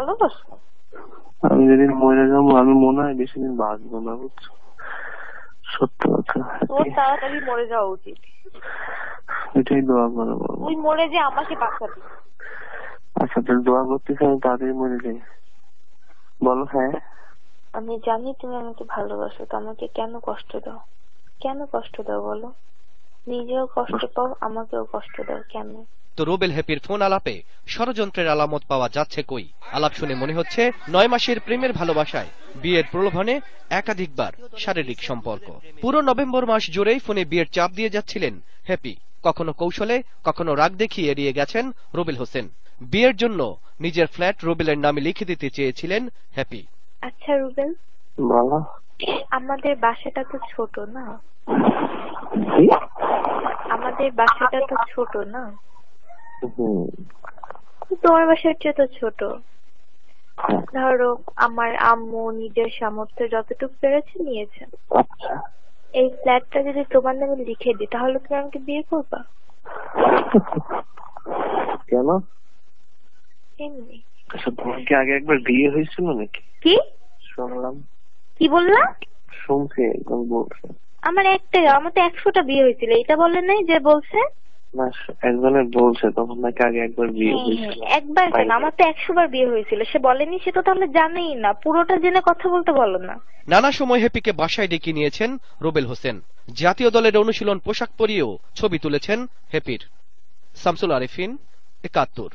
ভালোবাসো? আমি যেদিন মরে যাবো আমি মনে হয় বেশি দিন বাঁচবো না, বুঝছো? সত্য কথা। তোর তাড়াতাড়ি মরে যাওয়া উচিত। এটাই দোয়া করো। তুই মরে যে আমাকে বাঁচাবি। আচ্ছা, তাহলে দোয়া করতেছি আমি তাড়াতাড়ি মরে যাই। বলো। হ্যাঁ, আমি জানি তুমি আমাকে ভালোবাসো, তো আমাকে কেন কষ্ট দাও? কেন কষ্ট দাও বলো? নিজেও কষ্ট পাও, আমাকেও কষ্ট দাও কেন? তো রুবেল হ্যাপির ফোন আলাপে ষড়যন্ত্রের আলামত পাওয়া যাচ্ছে কই? আলাপ শুনে মনে হচ্ছে 9 মাসের প্রেমের ভালোবাসায় বিয়ের প্রলোভনে একাধিকবার শারীরিক সম্পর্ক। পুরো নভেম্বর মাস জুড়েই ফোনে বিয়ের চাপ দিয়ে যাচ্ছিলেন হ্যাপি। কখনো কৌশলে, কখনো রাগ দেখিয়ে এড়িয়ে গেছেন রুবেল হোসেন। বিয়ের জন্য নিজের ফ্ল্যাট রুবেলের নামে লিখে দিতে চেয়েছিলেন হ্যাপি। আচ্ছা রুবেল, বলো। আমাদের বাসাটা তো ছোট না? আমাদের বাসাটা তো ছোট না? তোমার বাসার চেয়ে তো ছোট। ধরো আমার আম্মু নিজের সামর্থ্য যতটুকু পেরেছে নিয়েছে। এই ফ্ল্যাটটা যদি তোমার নামে লিখে দিই তাহলে তুমি আমাকে বিয়ে করবা? কেন? এমনি। আচ্ছা, তোমার কি আগে একবার বিয়ে হয়েছিল নাকি? কি শুনলাম। কি বললা? শুনছি, একদম বলছে। আমার আমার তো 100টা বিয়ে হয়েছিল, এটা বলে নাই যে বলছে? না, একজনের বলছে তখন নাকি আগে একবার বিয়ে হয়েছিল। একবার কেন, আমার তো 100 বার বিয়ে হয়েছিল। সে বলেনি, সে তো তাহলে জানেই না। পুরোটা জেনে কথা বলতে বলো না। নানা সময় হ্যাপিকে বাসায় ডেকে নিয়েছেন রুবেল হোসেন। জাতীয় দলের অনুশীলন পোশাক পরিয়েও ছবি তুলেছেন হ্যাপির। শামসুল আরেফিন, 71।